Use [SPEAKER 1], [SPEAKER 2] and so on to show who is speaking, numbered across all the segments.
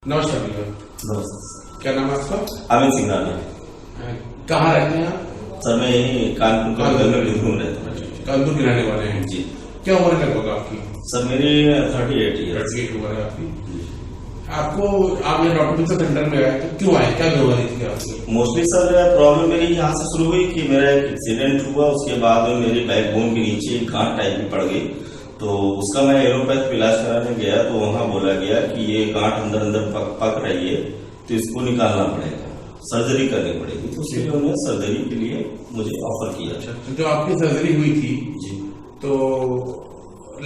[SPEAKER 1] नमस्कार भैया।
[SPEAKER 2] नमस्ते।
[SPEAKER 1] क्या नाम है आपका?
[SPEAKER 2] अमित सिंह राणा।
[SPEAKER 1] कहाँ रहते हैं आप?
[SPEAKER 2] सर मैं यही कानपुर में घूम रहता हूँ।
[SPEAKER 1] कानपुर के रहने वाले हैं
[SPEAKER 2] जी।
[SPEAKER 1] क्या उम्र है लगभग आपकी?
[SPEAKER 2] सर मेरी 38 ईयर्स।
[SPEAKER 1] 38 उम्र है आपकी। आपको आप यहाँ डॉक्टर सेंटर में आए तो क्यों आए, क्या बीमारी थी आपकी?
[SPEAKER 2] मोस्टली सर प्रॉब्लम मेरी यहाँ से शुरू हुई कि मेरा एक एक्सीडेंट हुआ, उसके बाद में मेरी बैकबोन के नीचे एक गांठ टाइप की पड़ गई। तो उसका मैं एलोपैथ इलाज कराने गया तो वहाँ बोला गया कि ये गांठ अंदर अंदर पक रही है तो इसको निकालना पड़ेगा, सर्जरी करनी पड़ेगी। तो उसके लिए उन्होंने सर्जरी के लिए मुझे ऑफर किया।
[SPEAKER 1] अच्छा, तो जो आपकी सर्जरी हुई थी
[SPEAKER 2] जी,
[SPEAKER 1] तो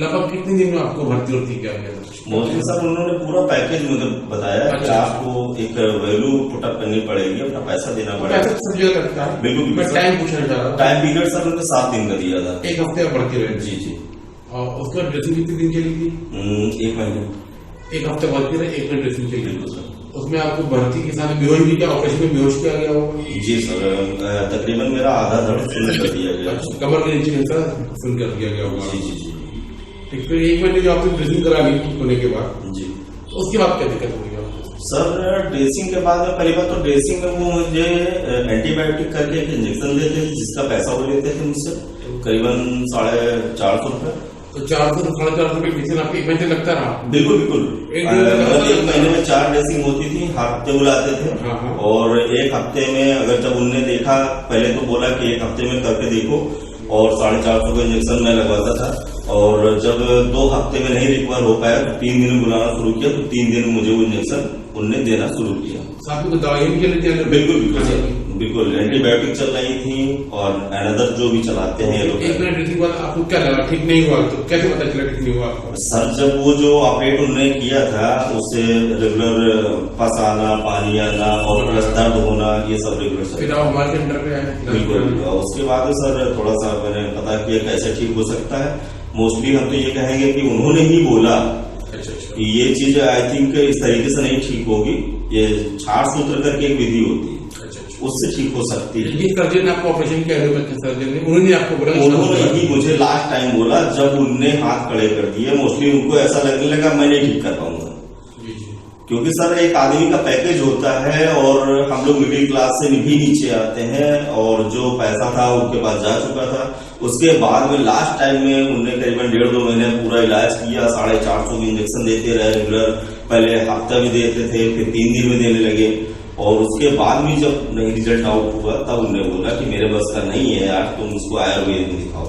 [SPEAKER 1] लगभग कितने दिन में आपको भर्ती होती क्या गया?
[SPEAKER 2] मोस्टली सर उन्होंने पूरा पैकेज मुझे बताया कि
[SPEAKER 1] अच्छा।
[SPEAKER 2] आपको एक वैल्यू पुटअप करनी पड़ेगी, अपना पैसा देना पड़ेगा।
[SPEAKER 1] पैसा सब जगह लगता है।
[SPEAKER 2] बिल्कुल
[SPEAKER 1] मैं टाइम पूछना चाह रहा था।
[SPEAKER 2] टाइम पीरियड सर उन्होंने 7 दिन का दिया था।
[SPEAKER 1] एक हफ्ते में भर्ती रहे।
[SPEAKER 2] जी जी।
[SPEAKER 1] और उसके बाद ड्रेसिंग कितने दिन चली थी?
[SPEAKER 2] 1 महीने।
[SPEAKER 1] एक हफ्ते भर्ती रहे, 1 महीने ड्रेसिंग चली।
[SPEAKER 2] बिल्कुल सर।
[SPEAKER 1] उसमें आपको भर्ती के साथ बेहोश भी क्या, ऑपरेशन में बेहोश किया गया होगा?
[SPEAKER 2] जी सर, तकरीबन मेरा आधा धड़ सुन्न कर दिया गया।
[SPEAKER 1] कमर के नीचे हिस्सा सुन कर दिया गया होगा।
[SPEAKER 2] जी जी जी
[SPEAKER 1] ठीक, फिर 1 महीने जो आपने ड्रेसिंग करा ली ठीक होने के बाद,
[SPEAKER 2] जी।
[SPEAKER 1] तो उसके बाद क्या दिक्कत हुई आपको?
[SPEAKER 2] सर ड्रेसिंग के बाद में पहली बात तो ड्रेसिंग में वो मुझे एंटीबायोटिक करके एक इंजेक्शन देते थे जिसका पैसा वो लेते थे मुझसे करीबन 450 रुपए।
[SPEAKER 1] तो 400 से 450 रुपए ड्रेसिंग आपके 1 महीने लगता रहा?
[SPEAKER 2] बिल्कुल बिल्कुल।
[SPEAKER 1] एक
[SPEAKER 2] महीने में 4 ड्रेसिंग होती थी, हफ्ते बुलाते थे।
[SPEAKER 1] हाँ, हाँ।
[SPEAKER 2] और एक हफ्ते में अगर जब उनने देखा, पहले तो बोला कि एक हफ्ते में करके देखो, और 450 का इंजेक्शन मैं लगवाता था। और जब 2 हफ्ते में नहीं रिकवर हो पाया तो 3 दिन में बुलाना शुरू किया, तो 3 दिन मुझे वो इंजेक्शन उनने देना शुरू किया।
[SPEAKER 1] साथ में दवाई भी चली थी?
[SPEAKER 2] बिल्कुल बिल्कुल सर, बिल्कुल एंटीबायोटिक चल रही थी और अनदर जो भी चलाते हैं ये लोग।
[SPEAKER 1] 1 महीने ड्रेसिंग के बाद आपको क्या लगा, ठीक नहीं हुआ? तो कैसे पता चला ठीक नहीं हुआ आपको?
[SPEAKER 2] सर जब वो जो ऑपरेट उन्होंने किया था उससे रेगुलर पसाना, पानी आना और प्लस दर्द होना, ये सब रेगुलर
[SPEAKER 1] फिर
[SPEAKER 2] सर।
[SPEAKER 1] आप हमारे सेंटर पे आए?
[SPEAKER 2] बिल्कुल। उसके बाद सर थोड़ा सा मैंने पता किया कैसे ठीक हो सकता है। मोस्टली हम तो ये कहेंगे कि उन्होंने ही बोला
[SPEAKER 1] अच्छा अच्छा।
[SPEAKER 2] कि ये चीज आई थिंक इस तरीके से नहीं ठीक होगी, ये छाड़ सूत्र करके एक विधि होती है,
[SPEAKER 1] अच्छा अच्छा।
[SPEAKER 2] उससे ठीक हो सकती है।
[SPEAKER 1] जिस सर्जन ने आपको ऑपरेशन किया सर्जन ने, उन्होंने आपको बोला?
[SPEAKER 2] उन्होंने ही मुझे लास्ट टाइम बोला जब उनने हाथ खड़े कर दिए। मोस्टली उनको ऐसा लगने लगा मैं नहीं ठीक कर पाऊंगा,
[SPEAKER 1] जी जी।
[SPEAKER 2] क्योंकि सर एक आदमी का पैकेज होता है और हम लोग मिडिल क्लास से भी नीचे आते हैं और जो पैसा था उनके पास जा चुका था। उसके बाद में लास्ट टाइम में उन्होंने करीबन 1.5-2 महीने पूरा इलाज किया, 450 के इंजेक्शन देते रहे रेगुलर। पहले हफ्ता भी देते थे, फिर 3 दिन में देने लगे। और उसके बाद भी जब नहीं रिजल्ट आउट हुआ तब उन्होंने बोला कि मेरे बस का नहीं है यार, तुम इसको आयुर्वेद में दिखाओ।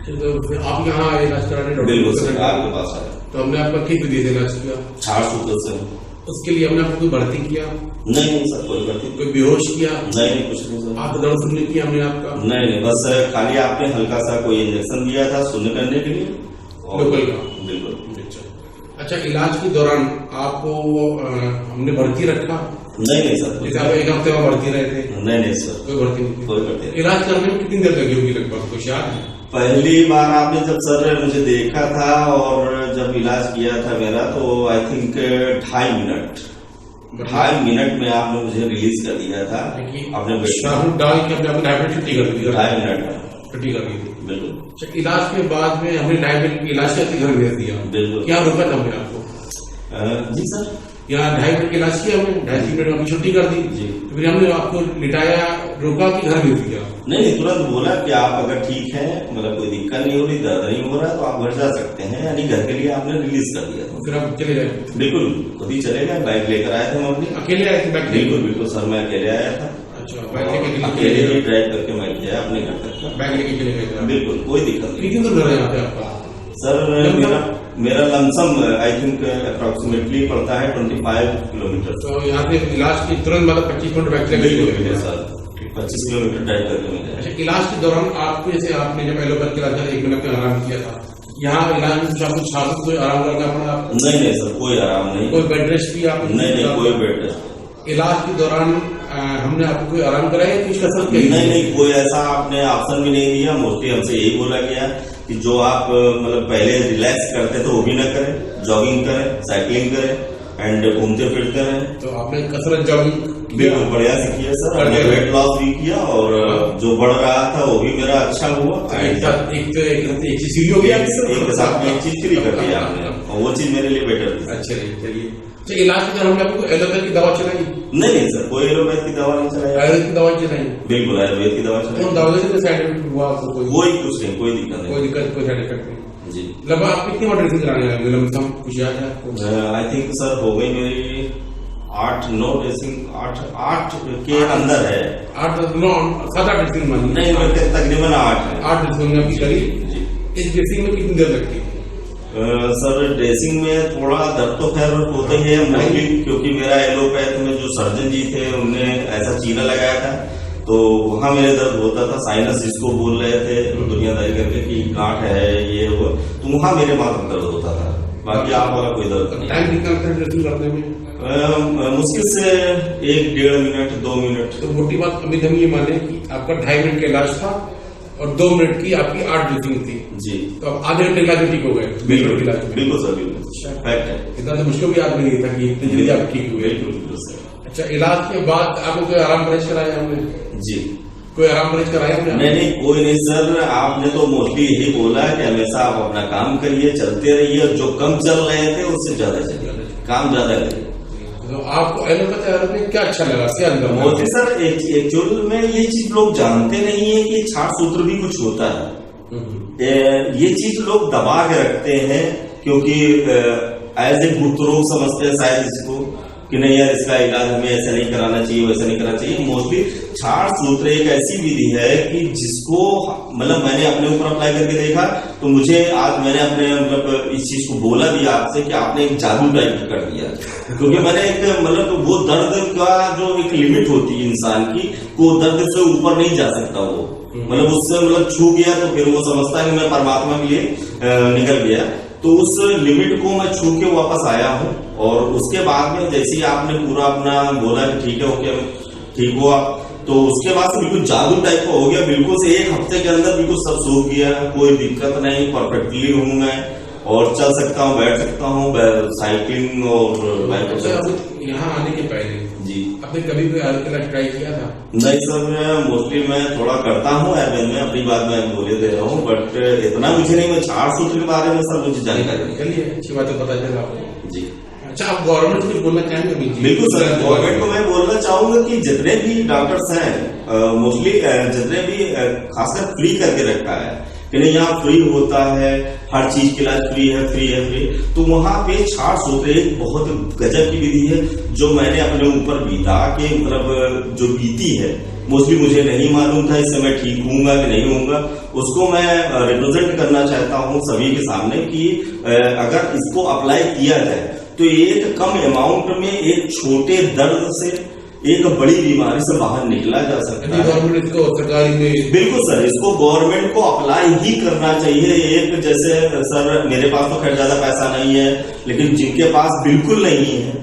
[SPEAKER 1] तो फिर आप यहाँ आए इलाज कराने?
[SPEAKER 2] बिल्कुल सर, आपके पास आया।
[SPEAKER 1] तो हमने आपका किस विधि से इलाज किया?
[SPEAKER 2] छाड़ सूत्र से।
[SPEAKER 1] उसके लिए हमने आपको कोई भर्ती किया?
[SPEAKER 2] नहीं नहीं सर, कोई भर्ती
[SPEAKER 1] कोई बेहोश किया?
[SPEAKER 2] नहीं, कुछ नहीं सर।
[SPEAKER 1] आप दर्द सुनने किया हमने आपका?
[SPEAKER 2] नहीं, बस खाली आपने हल्का सा कोई इंजेक्शन दिया था सुन्न करने के लिए।
[SPEAKER 1] लोकल का?
[SPEAKER 2] बिल्कुल।
[SPEAKER 1] अच्छा, इलाज के दौरान आपको हमने भर्ती रखा?
[SPEAKER 2] नहीं सर,
[SPEAKER 1] जैसे आप 1 हफ्ते में भर्ती रहे थे?
[SPEAKER 2] नहीं सर,
[SPEAKER 1] कोई भर्ती नहीं थी?
[SPEAKER 2] कोई भर्ती नहीं।
[SPEAKER 1] इलाज करने में कितनी देर लगी होगी लगभग, कुछ याद है?
[SPEAKER 2] पहली बार आपने जब सर मुझे देखा था और जब इलाज किया था मेरा, तो आई थिंक 2.5 मिनट में आपने मुझे रिलीज कर दिया था। आपने
[SPEAKER 1] शाहरुख डाल के अपने डायबिटीज छुट्टी कर दी?
[SPEAKER 2] 2.5 मिनट में
[SPEAKER 1] छुट्टी कर दी थी?
[SPEAKER 2] बिल्कुल।
[SPEAKER 1] अच्छा, इलाज के बाद में हमने डायबिटीज इलाज करके घर भेज दिया?
[SPEAKER 2] बिल्कुल।
[SPEAKER 1] क्या रुका था हमने आपको?
[SPEAKER 2] जी सर,
[SPEAKER 1] यहाँ 2.5 मिनट इलाज किया हमने, 2.5 मिनट में आपकी छुट्टी कर दी
[SPEAKER 2] जी।
[SPEAKER 1] तो फिर हमने आपको लिटाया, रोका कि घर भेज दिया?
[SPEAKER 2] नहीं, तुरंत बोला कि आप अगर ठीक हैं, मतलब कोई दिक्कत नहीं हो रही, दर्द नहीं हो रहा, तो आप घर जा सकते हैं। यानी घर के लिए आपने रिलीज कर दिया था।
[SPEAKER 1] फिर आप चले गए?
[SPEAKER 2] बिल्कुल, खुद ही चले गए। बाइक लेकर आए थे हम अपनी।
[SPEAKER 1] अकेले आए थे बाइक?
[SPEAKER 2] बिल्कुल बिल्कुल सर, मैं अकेले आया था।
[SPEAKER 1] अच्छा, बाइक लेके
[SPEAKER 2] अकेले ही ड्राइव करके मैं गया अपने घर तक।
[SPEAKER 1] बाइक लेके चले गए थे?
[SPEAKER 2] बिल्कुल, कोई दिक्कत नहीं।
[SPEAKER 1] कितनी दूर है यहाँ पे आपका?
[SPEAKER 2] सर मेरा लमसम आई थिंक अप्रोक्सीमेटली पड़ता है 25 किलोमीटर।
[SPEAKER 1] तो यहाँ से इलाज के तुरंत बाद 25 मिनट बाइक लेके चले गए
[SPEAKER 2] सर, 25 किलोमीटर ड्राइव करके मैं गया।
[SPEAKER 1] अच्छा, इलाज के दौरान आपको जैसे आपने जब एलोपैथ के इलाज 1 मिनट में आराम किया था, यहाँ इलाज में कुछ आपको छात्र कोई आराम करना पड़ा आपको?
[SPEAKER 2] नहीं सर, कोई आराम नहीं।
[SPEAKER 1] कोई बेड रेस्ट भी आपको?
[SPEAKER 2] नहीं, कोई बेड रेस्ट।
[SPEAKER 1] इलाज के दौरान हमने आपको कोई आराम कराया, कुछ कसरत की?
[SPEAKER 2] नहीं, कोई ऐसा आपने ऑप्शन भी नहीं दिया। मोस्टली हमसे यही बोला गया कि जो आप मतलब पहले रिलैक्स करते थे वो भी ना करें, जॉगिंग करें, साइकिलिंग करें, एंड घूमते फिरते रहे।
[SPEAKER 1] तो आपने कसरत जॉगिंग
[SPEAKER 2] बिल्कुल बढ़िया से किया सर, हमने वेट लॉस भी किया और जो बढ़ रहा था वो भी मेरा अच्छा हुआ।
[SPEAKER 1] एक चीज हो गया,
[SPEAKER 2] एक के साथ में एक चीज फ्री कर दिया हमने और वो चीज मेरे लिए बेटर थी।
[SPEAKER 1] अच्छा चलिए। तो इलाज के दौरान आपको एलोपैथ की दवा चलाई?
[SPEAKER 2] नहीं सर, कोई एलोपैथ की दवा नहीं चलाई,
[SPEAKER 1] आयुर्वेद की दवा चलाई?
[SPEAKER 2] बिल्कुल आयुर्वेद की दवा चलाई।
[SPEAKER 1] दवा से साइड इफेक्ट हुआ आपको? कोई
[SPEAKER 2] कुछ नहीं, कोई दिक्कत नहीं,
[SPEAKER 1] कोई साइड इफेक्ट नहीं
[SPEAKER 2] जी।
[SPEAKER 1] लगभग आप कितनी बार ड्रेसिंग कराने लगे? लमसम कुछ याद है आपको?
[SPEAKER 2] आई थिंक सर हो गई मेरी 8-9 ड्रेसिंग, 8 के अंदर है।
[SPEAKER 1] 7-8 ड्रेसिंग मानी?
[SPEAKER 2] नहीं, तकरीबन 8 है।
[SPEAKER 1] 8 ड्रेसिंग आपकी करी। इस ड्रेसिंग में कितनी देर लगती है?
[SPEAKER 2] सर ड्रेसिंग में थोड़ा दर्द तो खैर होता ही है मोस्टली, क्योंकि मेरा एलोपैथ में जो सर्जन जी थे उनने ऐसा चीना लगाया था तो वहां मेरे दर्द होता था। साइनस जिसको बोल रहे थे दुनियादारी करके कि गांठ है ये वो, तो वहां मेरे माथा में दर्द होता था, बाकी आप वाला कोई दर्द नहीं।
[SPEAKER 1] टाइम कितना लगता है ड्रेसिंग करने में?
[SPEAKER 2] मुश्किल से 1-1.5 मिनट 2 मिनट।
[SPEAKER 1] तो मोटी बात अभी हम ये माने कि आपका 2.5 मिनट का इलाज था और 2 मिनट की आपकी 8 ड्रेसिंग थी
[SPEAKER 2] जी,
[SPEAKER 1] तो अब आधे घंटे इलाज में ठीक हो गए?
[SPEAKER 2] बिल्कुल
[SPEAKER 1] इलाज में
[SPEAKER 2] बिल्कुल सर, बिल्कुल फैक्ट है।
[SPEAKER 1] इतना तो मुझको भी याद नहीं था कि इतनी जल्दी आप ठीक हुए।
[SPEAKER 2] बिल्कुल सर।
[SPEAKER 1] अच्छा, इलाज के बाद आपको कोई आराम परहेज कराया हमने?
[SPEAKER 2] जी,
[SPEAKER 1] कोई आराम परहेज कराया हमने?
[SPEAKER 2] नहीं कोई नहीं सर, आपने तो मोस्टली यही बोला कि हमेशा आप अपना काम करिए, चलते रहिए, और जो कम चल रहे थे उससे ज्यादा चलिए, काम ज्यादा करिए।
[SPEAKER 1] तो आपको एलोपैथ में क्या अच्छा लगा? क्या अंदर
[SPEAKER 2] मोदी सर एक्चुअल में ये चीज लोग जानते नहीं है कि छाट सूत्र भी कुछ होता है। ये चीज लोग दबा के रखते हैं क्योंकि एज ए गुप्त रोग समझते हैं शायद इसको कि नहीं यार इसका इलाज हमें ऐसा नहीं कराना चाहिए, वैसा नहीं कराना चाहिए। मोस्टली छाट सूत्र एक ऐसी विधि है कि जिसको मतलब मैंने अपने ऊपर अप्लाई करके देखा तो मुझे आज मैंने अपने मतलब इस चीज को बोला भी आपसे कि आपने एक जादू टाइप कर दिया, क्योंकि मैंने एक मतलब वो दर्द का जो एक लिमिट होती है इंसान की, वो दर्द से ऊपर नहीं जा सकता वो, मतलब उससे मतलब छू गया तो फिर वो समझता है कि मैं परमात्मा के लिए निकल गया। तो उस लिमिट को मैं छू के वापस आया हूँ और उसके बाद में जैसे ही आपने पूरा अपना बोला कि ठीक है ओके ठीक हुआ, तो उसके बाद से बिल्कुल जादू टाइप का हो गया, बिल्कुल से 1 हफ्ते के अंदर बिल्कुल सब सूख गया, कोई दिक्कत नहीं, परफेक्टली हूँ मैं और चल सकता हूँ, बैठ सकता हूँ, साइकिलिंग और
[SPEAKER 1] यहाँ आने के पहले
[SPEAKER 2] जी
[SPEAKER 1] आपने कभी कोई आयुर्वेद ट्राई किया था?
[SPEAKER 2] नहीं सर, मोस्टली मैं थोड़ा करता हूँ आयुर्वेद में, अपनी बात मैं बोले दे रहा हूँ, बट इतना मुझे नहीं, मैं छाट सूत्र के बारे में सर मुझे जानकारी नहीं।
[SPEAKER 1] चलिए अच्छी बात है, पता चला आपको जी। अच्छा, आप गवर्नमेंट को कुछ बोलना चाहेंगे?
[SPEAKER 2] बिल्कुल सर, गवर्नमेंट को मैं बोलना चाहूंगा कि जितने भी डॉक्टर्स हैं मोस्टली जितने भी खासकर फ्री करके रखा है कि नहीं यहाँ फ्री होता है, हर चीज के इलाज फ्री है फ्री है फ्री, तो वहां पे छाट सूत्र एक बहुत गजब की विधि है जो मैंने अपने ऊपर बीता के मतलब जो बीती है, मोस्टली मुझे नहीं मालूम था इससे मैं ठीक हूँगा कि नहीं हूँगा, उसको मैं रिप्रेजेंट करना चाहता हूँ सभी के सामने कि अगर इसको अप्लाई किया जाए तो एक कम अमाउंट में एक छोटे दर्द से एक बड़ी बीमारी से बाहर निकला जा सकता है।
[SPEAKER 1] गवर्नमेंट इसको सरकारी में
[SPEAKER 2] बिल्कुल सर, इसको गवर्नमेंट को अप्लाई ही करना चाहिए। एक जैसे सर मेरे पास तो खैर ज्यादा पैसा नहीं है, लेकिन जिनके पास बिल्कुल नहीं है,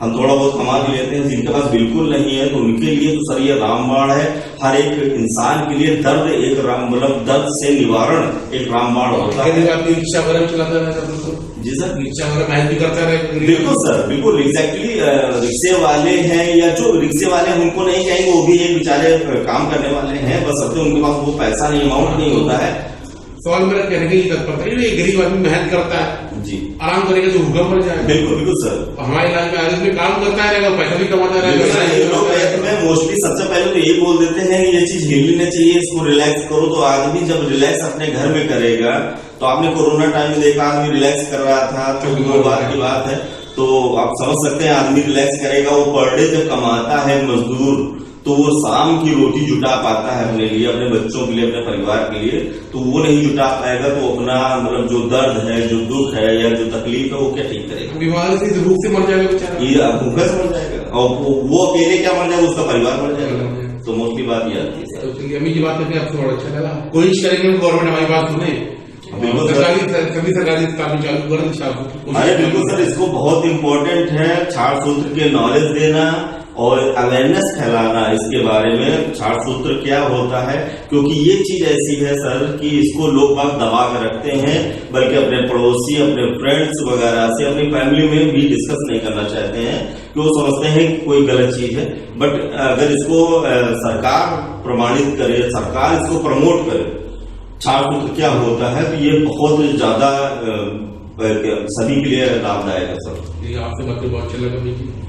[SPEAKER 2] हम थोड़ा बहुत कमा भी लेते हैं, जिनके पास बिल्कुल नहीं है तो उनके लिए तो सर ये रामबाण है। हर एक इंसान के लिए दर्द एक मतलब दर्द से निवारण एक रामबाण होता है।
[SPEAKER 1] रिक्शा वगैरह चलाता है
[SPEAKER 2] जी सर,
[SPEAKER 1] रिक्शा वगैरह महंगी करता है?
[SPEAKER 2] बिल्कुल सर, बिल्कुल एग्जैक्टली। रिक्शे वाले हैं या जो रिक्शे वाले हैं उनको नहीं कहेंगे, वो भी एक बेचारे काम करने वाले हैं, बस अब उनके पास वो पैसा नहीं, अमाउंट नहीं होता है।
[SPEAKER 1] सवाल मेरा कहने का ये तत्परता है, ये गरीब आदमी मेहनत करता है
[SPEAKER 2] जी,
[SPEAKER 1] आराम करेगा तो भूखा मर जाएगा।
[SPEAKER 2] बिल्कुल बिल्कुल सर,
[SPEAKER 1] हमारे इलाज में आदमी काम करता रहेगा, पैसा भी कमाता
[SPEAKER 2] रहेगा। मैं मोस्टली सबसे पहले तो यही बोल देते हैं ये चीज हिलनी नहीं चाहिए, इसको रिलैक्स करो। तो आदमी जब रिलैक्स अपने घर में करेगा, तो आपने कोरोना टाइम में देखा आदमी रिलैक्स कर रहा था, तो वो बात की बात है, तो आप समझ सकते हैं आदमी रिलैक्स करेगा। वो पर डे जब कमाता है मजदूर, तो वो शाम की रोटी जुटा पाता है अपने लिए, अपने बच्चों के लिए, अपने परिवार के लिए, तो वो नहीं जुटा पाएगा तो अपना मतलब जो दर्द है, जो दुख है या जो तकलीफ है वो क्या ठीक करेगा?
[SPEAKER 1] बीमारी से भूख से मर जाएगा बेचारा,
[SPEAKER 2] ये भूखा से मर जाएगा, और वो अकेले क्या मर जाएगा, उसका परिवार मर जाएगा। तो मोस्टली बात ये आती है।
[SPEAKER 1] तो चलिए अम्मी की बात करके आपको बड़ा अच्छा लगा। कोशिश करेंगे गवर्नमेंट हमारी बात सुने, सभी सरकारी अस्पताल चालू करें।
[SPEAKER 2] अरे बिल्कुल सर, इसको बहुत इम्पोर्टेंट है छाट सूत्र के नॉलेज देना और अवेयरनेस फैलाना इसके बारे में छाट सूत्र क्या होता है, क्योंकि ये चीज ऐसी है सर कि इसको लोग बाग दबा कर रखते हैं, बल्कि अपने पड़ोसी, अपने फ्रेंड्स वगैरह से, अपनी फैमिली में भी डिस्कस नहीं करना चाहते हैं, कि वो समझते हैं कि कोई गलत चीज है। बट अगर इसको सरकार प्रमाणित करे, सरकार इसको प्रमोट करे, छाट सूत्र क्या होता है, तो ये बहुत ज्यादा सभी के लिए लाभदायक है सर।
[SPEAKER 1] आपसे बात बहुत अच्छा लगा।